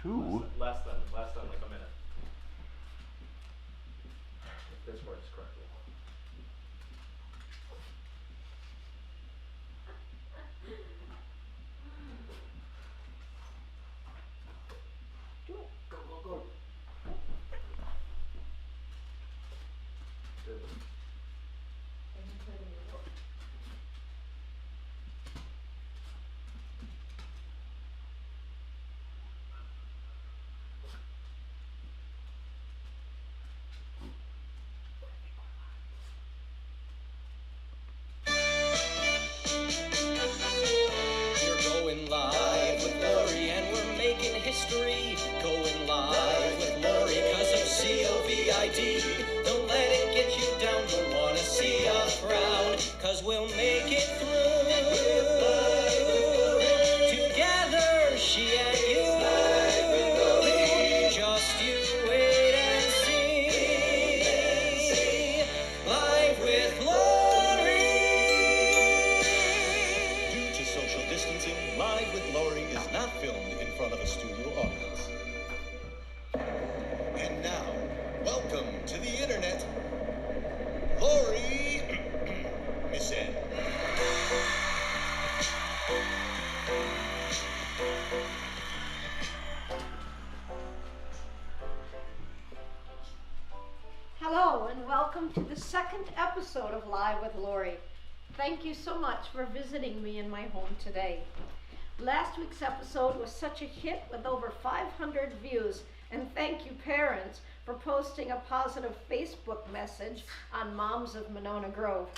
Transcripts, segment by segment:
2? Less than like a minute. If this works correctly. Do it. Go, go, go. Good. We're going live with Lori and we're making history. Going live with Lori because of COVID. Don't let it get you down, don't wanna see us frown, cause we'll make it through. Together, she and you. Just you wait and see. Live with Lori. Due to social distancing, Live with Lori is not filmed in front of a studio audience. And now, welcome to the internet, Lori Missen. Hello and welcome to the second episode of Live with Lori. Thank you so much for visiting me in my home today. Last week's episode was such a hit with over 500 views, and thank you parents for posting a positive Facebook message on Moms of Monona Grove.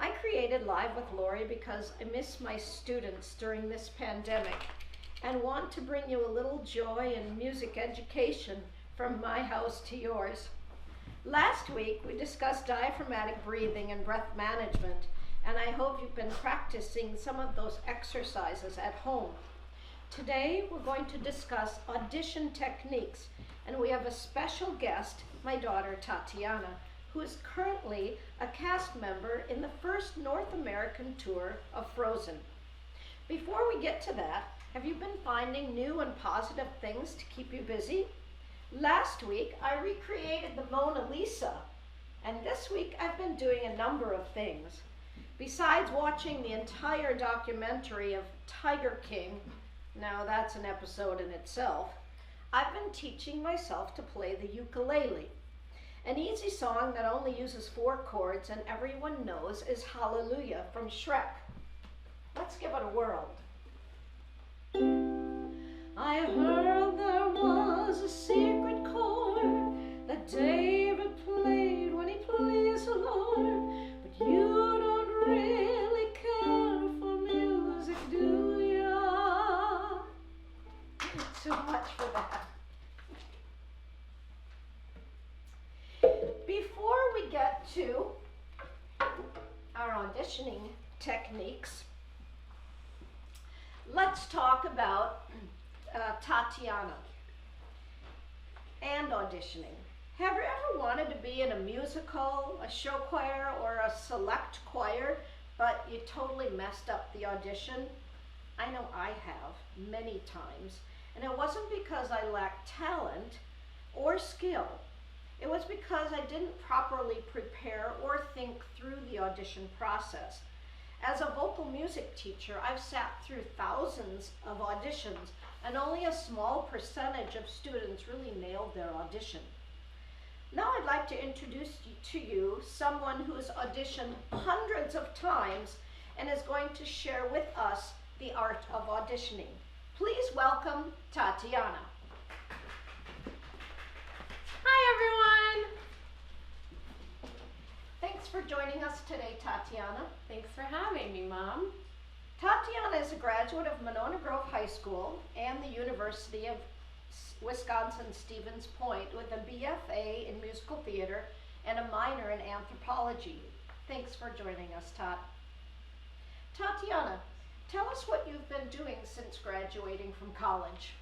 I created Live with Lori because I miss my students during this pandemic and want to bring you a little joy and music education from my house to yours. Last week we discussed diaphragmatic breathing and breath management, and I hope you've been practicing some of those exercises at home. Today we're going to discuss audition techniques, and we have a special guest, my daughter Tatiana, who is currently a cast member in the first North American tour of Frozen. Before we get to that, have you been finding new and positive things to keep you busy? Last week I recreated the Mona Lisa, and this week I've been doing a number of things. Besides watching the entire documentary of Tiger King, now that's an episode in itself, I've been teaching myself to play the ukulele. An easy song that only uses 4 chords and everyone knows is Hallelujah from Shrek. Let's give it a whirl. I heard there was a secret chord that David played when he pleased the Lord, but you don't really care for music, do ya? Too much for that. Before we get to our auditioning techniques, let's talk about Tatiana and auditioning. Have you ever wanted to be in a musical, a show choir, or a select choir, but you totally messed up the audition? I know I have, many times. And it wasn't because I lacked talent or skill. It was because I didn't properly prepare or think through the audition process. As a vocal music teacher, I've sat through thousands of auditions, and only a small percentage of students really nailed their audition. Now I'd like to introduce to you someone who has auditioned hundreds of times and is going to share with us the art of auditioning. Please welcome Tatiana. Hi everyone! Thanks for joining us today, Tatiana. Thanks for having me, Mom. Tatiana is a graduate of Monona Grove High School and the University of Wisconsin-Stevens Point with a BFA in musical theater and a minor in anthropology. Thanks for joining us, Tatiana, tell us what you've been doing since graduating from college.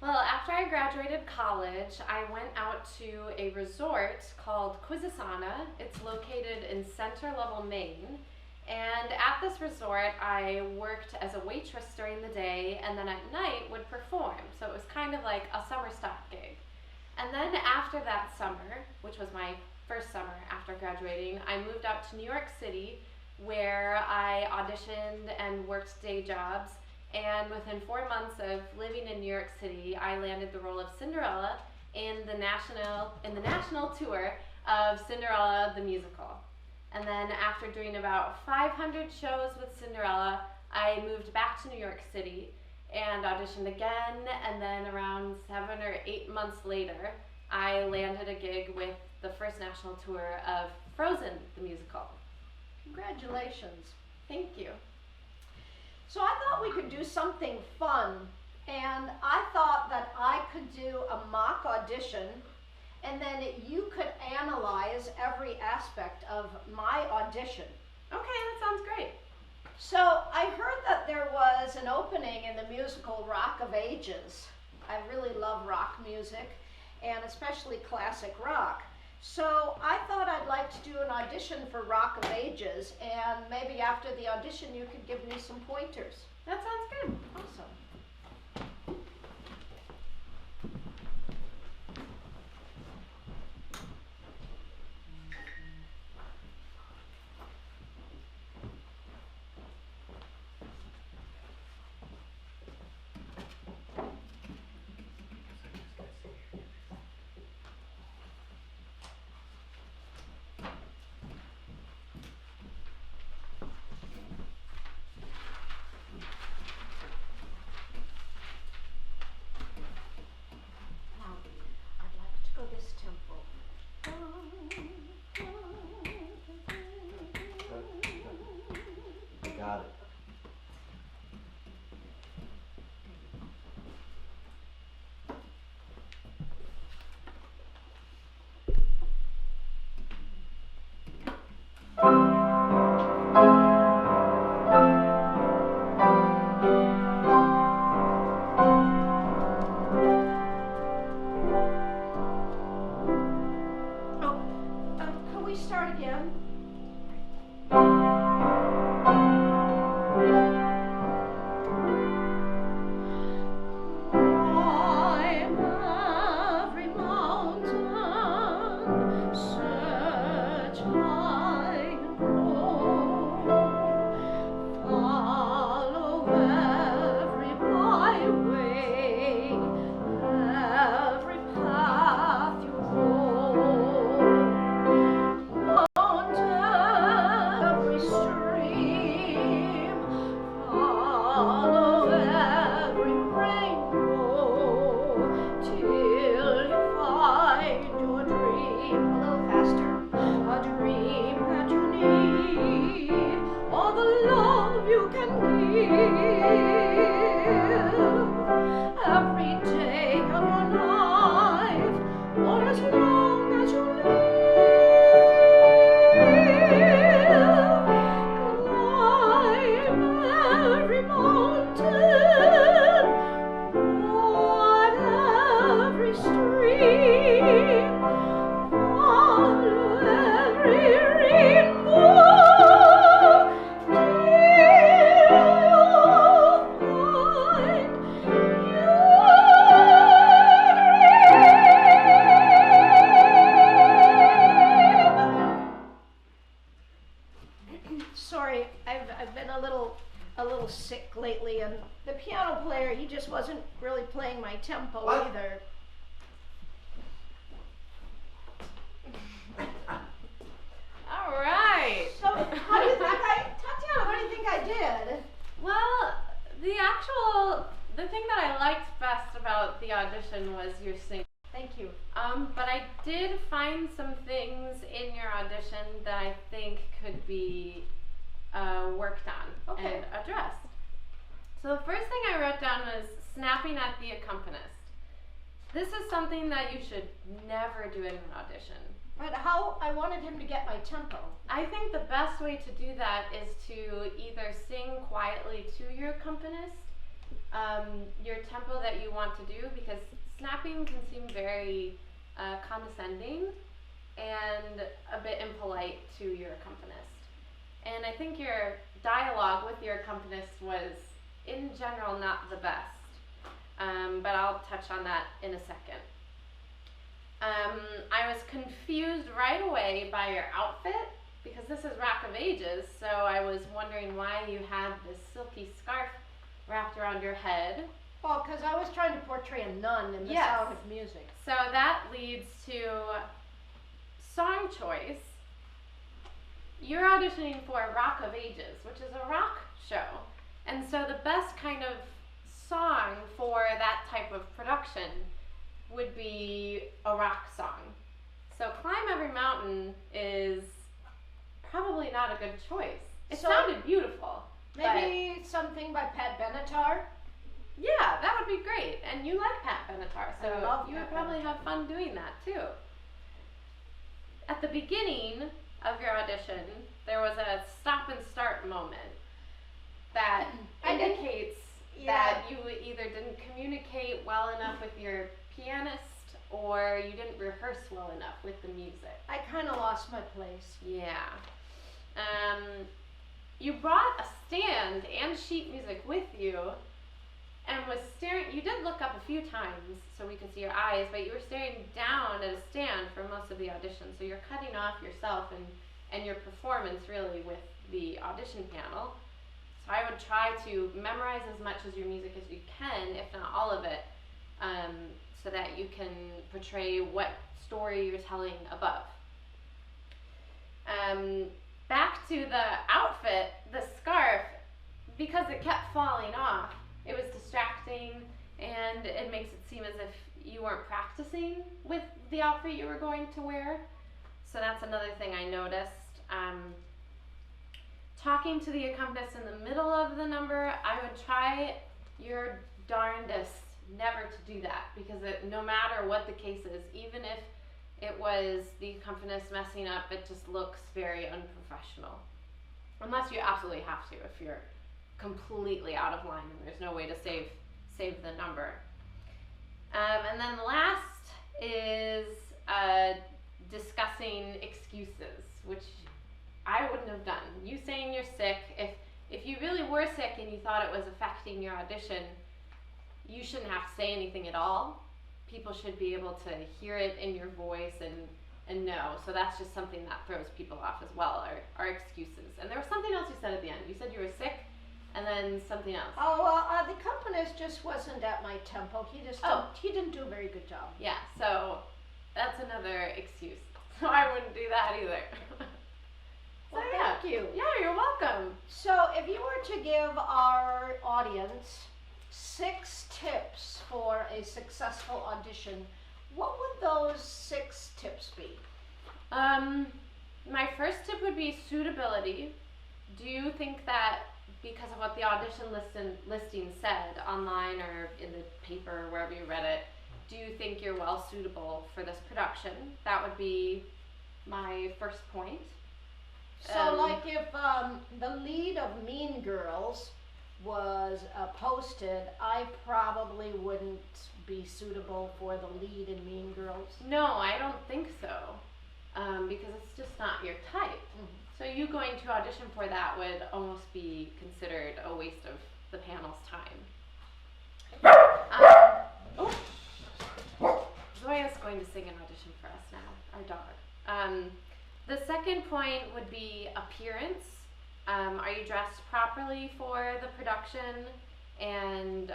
Well, after I graduated college, I went out to a resort called Quisisana. It's located in Center Level, Maine, And at this resort, I worked as a waitress during the day and then at night would perform. So it was kind of like a summer stock gig. And then after that summer, which was my first summer after graduating, I moved out to New York City where I auditioned and worked day jobs. And within 4 months of living in New York City, I landed the role of Cinderella in the national tour of Cinderella the Musical. And then after doing about 500 shows with Cinderella, I moved back to New York City and auditioned again, and then around 7 or 8 months later, I landed a gig with the first national tour of Frozen the Musical. Congratulations. Thank you. So I thought we could do something fun, and I thought that I could do a mock audition, and then you could analyze every aspect of my audition. Okay, that sounds great. So I heard that there was an opening in the musical Rock of Ages. I really love rock music, and especially classic rock. So I thought I'd like to do an audition for Rock of Ages, and maybe after the audition you could give me some pointers. That sounds good. Awesome. Now, I'd like to go this tempo. Got it. Can we start again? Climb every mountain, search high and low, follow every byway, every path you go. Every stream, follow every rainbow, till you find your dream. A little faster. A dream that you need, all the love you can give, every day of your life, or as long as you live. Climb every mountain, run every stream, follow every rainbow, till you find your dream. Sorry, I've been a little sick lately, and the piano player, he just wasn't really playing my tempo What? either. All right. So, how do you think Tatiana, what do you think I did? Well, the thing that I liked best about the audition was your singing. Thank you. But I did find some things in your audition that I think could be worked on Okay. and addressed. So the first thing I wrote down was snapping at the accompanist. This is something that you should never do in an audition. But how I wanted him to get my tempo. I think the best way to do that is to either sing quietly to your accompanist, your tempo that you want to do, because snapping can seem very condescending and a bit impolite to your accompanist. and I think your dialogue with your accompanist was, in general, not the best. But I'll touch on that in a second. I was confused right away by your outfit, because this is Rock of Ages, so I was wondering why you had this silky scarf wrapped around your head. Well, because I was trying to portray a nun in the Yes. Sound of Music. So that leads to song choice. You're auditioning for Rock of Ages, which is a rock show. And so the best kind of song for that type of production would be a rock song. So Climb Every Mountain is probably not a good choice. It So- sounded beautiful. Maybe something by Pat Benatar. Yeah, that would be great. And you like Pat Benatar, I so love you Pat would probably Benatar. have fun doing that too. At the beginning of your audition, there was a stop and start moment that I didn't- indicates Yeah. that you either didn't communicate well enough with your pianist or you didn't rehearse well enough with the music. I kind of lost my place. Yeah. You brought a stand and sheet music with you and was staring. You did look up a few times so we could see your eyes, but you were staring down at a stand for most of the audition. So you're cutting off yourself and your performance really with the audition panel. So I would try to memorize as much of your music as you can, if not all of it, so that you can portray what story you're telling above. Back to the outfit, the scarf, because it kept falling off, it was distracting and it makes it seem as if you weren't practicing with the outfit you were going to wear. So that's another thing I noticed. Talking to the accompanist in the middle of the number, I would try your darndest never to do that, because no matter what the case is, even if it was the accompanist messing up, it just looks very unprofessional. Unless you absolutely have to, if you're completely out of line and there's no way to save the number. And then last is discussing excuses, which I wouldn't have done. You saying you're sick, if you really were sick and you thought it was affecting your audition, you shouldn't have to say anything at all. People should be able to hear it in your voice and know. So that's just something that throws people off as well, are excuses. And there was something else you said at the end. You said you were sick, and then something else. Oh, well, the accompanist just wasn't at my tempo. He didn't do a very good job. Yeah, so that's another excuse. So I wouldn't do that either. Well, So, yeah. thank you. Yeah, you're welcome. So, if you were to give our audience 6 tips for a successful audition, what would those 6 tips be? My first tip would be suitability. Do you think that because of what the audition listing said online or in the paper or wherever you read it, do you think you're well suitable for this production? That would be my first point. So, like if the lead of Mean Girls was posted, I probably wouldn't be suitable for the lead in Mean Girls. No, I don't think so, because it's just not your type. So you going to audition for that would almost be considered a waste of the panel's time. Zoya's going to sing an audition for us now, our dog. The second point would be appearance. Are you dressed properly for the production? And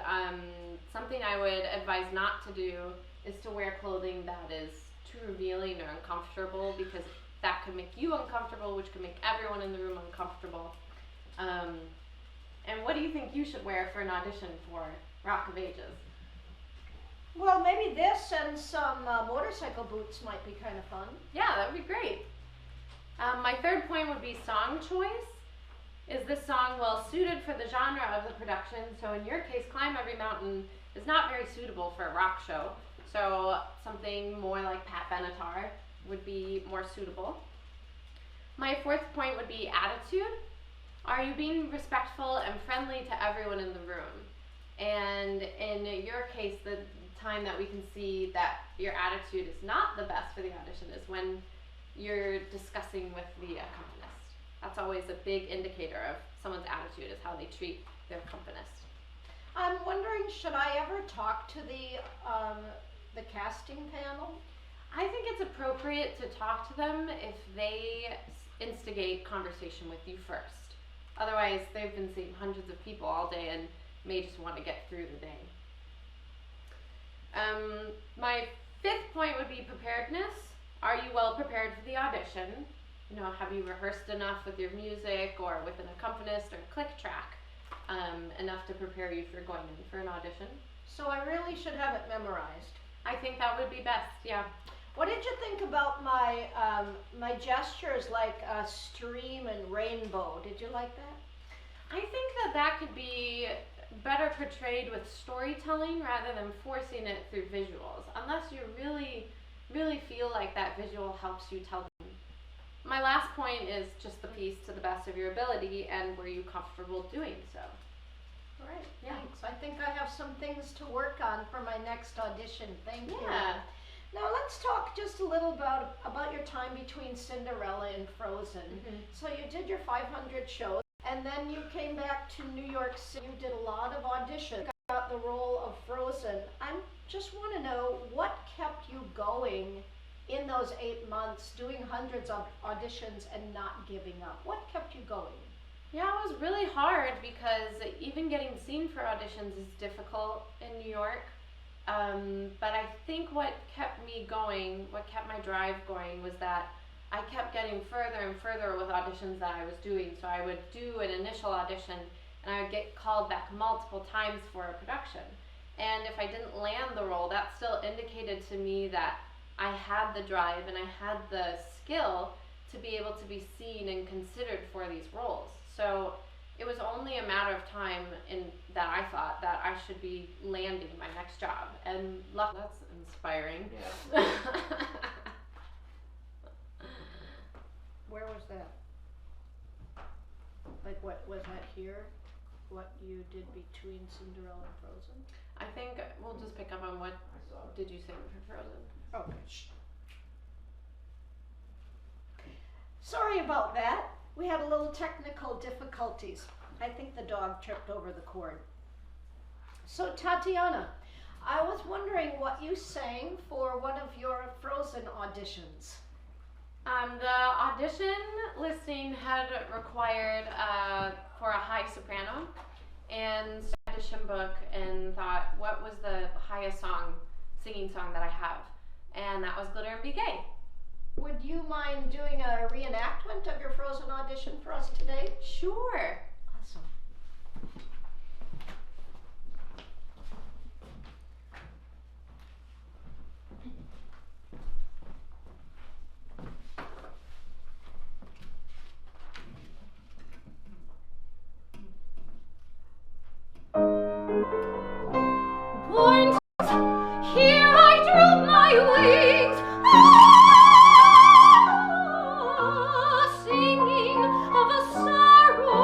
something I would advise not to do is to wear clothing that is too revealing or uncomfortable, because that could make you uncomfortable, which could make everyone in the room uncomfortable. And what do you think you should wear for an audition for Rock of Ages? Well, maybe this and some motorcycle boots might be kind of fun. Yeah, that would be great. My third point would be song choice. Is this song well suited for the genre of the production? So in your case, Climb Every Mountain is not very suitable for a rock show. So something more like Pat Benatar would be more suitable. My fourth point would be attitude. Are you being respectful and friendly to everyone in the room? And in your case, the time that we can see that your attitude is not the best for the audition is when you're discussing with the accompanist. That's always a big indicator of someone's attitude, is how they treat their accompanist. I'm wondering, should I ever talk to the casting panel? I think it's appropriate to talk to them if they instigate conversation with you first. Otherwise, they've been seeing hundreds of people all day and may just want to get through the day. My fifth point would be preparedness. Are you well prepared for the audition? You know, have you rehearsed enough with your music or with an accompanist or click track enough to prepare you for going in for an audition? So I really should have it memorized. I think that would be best, yeah. What did you think about my my gestures like a stream and rainbow? Did you like that? I think that could be better portrayed with storytelling rather than forcing it through visuals, unless you really feel like that visual helps you tell them. My last point is just the piece to the best of your ability, and were you comfortable doing so? All right, Yeah. thanks. I think I have some things to work on for my next audition. Thank you. Yeah. Now let's talk just a little about your time between Cinderella and Frozen. Mhm. So you did your 500 shows, and then you came back to New York City. You did a lot of auditions. Got the role of Frozen. I just want to know what kept you going in those 8 months, doing hundreds of auditions and not giving up. What kept you going? Yeah, it was really hard because even getting seen for auditions is difficult in New York. But I think what kept me going, what kept my drive going, was that I kept getting further and further with auditions that I was doing. So I would do an initial audition and I would get called back multiple times for a production. And if I didn't land the role, that still indicated to me that I had the drive and I had the skill to be able to be seen and considered for these roles. So it was only a matter of time that I thought that I should be landing my next job. And luck, that's inspiring. Yeah. Where was that? Like, what was that here? What you did between Cinderella and Frozen? I think we'll just pick up on what I saw it. did you sing for Frozen? Okay. Sorry about that. We had a little technical difficulties. I think the dog tripped over the cord. So Tatiana, I was wondering what you sang for one of your Frozen auditions. The audition listing had required for a high soprano, and so I audition book and thought, what was the highest singing song that I have? And that was Glitter and Be Gay. Would you mind doing a reenactment of your Frozen audition for us today? Sure. Awesome. Point, here I droop my wings, singing of a sorrow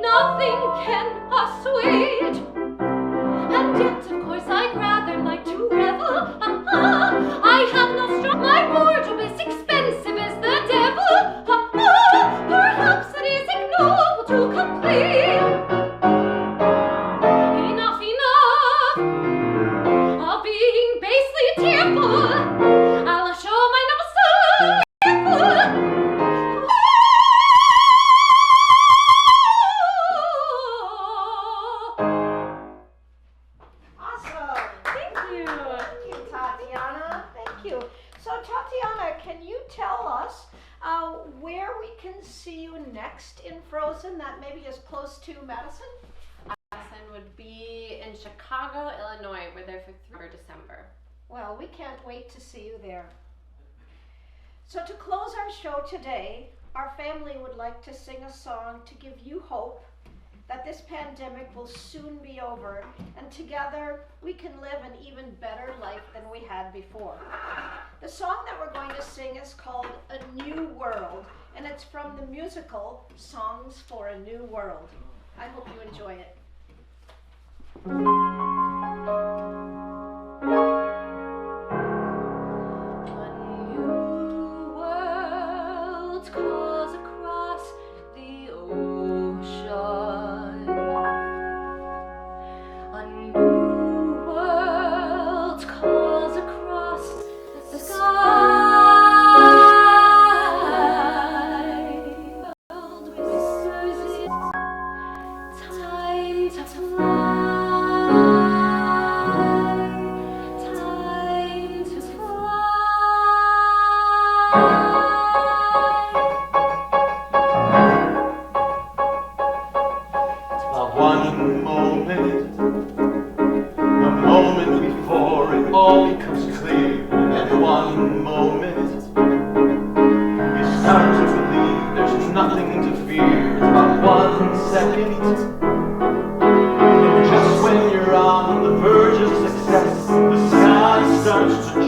nothing can assuage, and yet of course I'd rather like to revel. I have no strong, my wardrobe is expensive as the devil. Perhaps it is ignoble to complain. Enough of being basely tearful. I'll show my number so Awesome. Thank you. Thank you, Tatiana. Thank you. So, Tatiana, can you tell us where we can see you next in Frozen that maybe is close to Madison? Madison would be in Chicago, Illinois. We're there for 3 December. Well, we can't wait to see you there. So, to close our show today, our family would like to sing a song to give you hope that this pandemic will soon be over and together we can live an even better life than we had before. The song that we're going to sing is called A New World, and it's from the musical Songs for a New World. I hope you enjoy it. A new world calls all becomes clear. And one moment, you start to believe there's nothing to fear. It's about 1 second. And just when you're on the verge of success, the sky starts to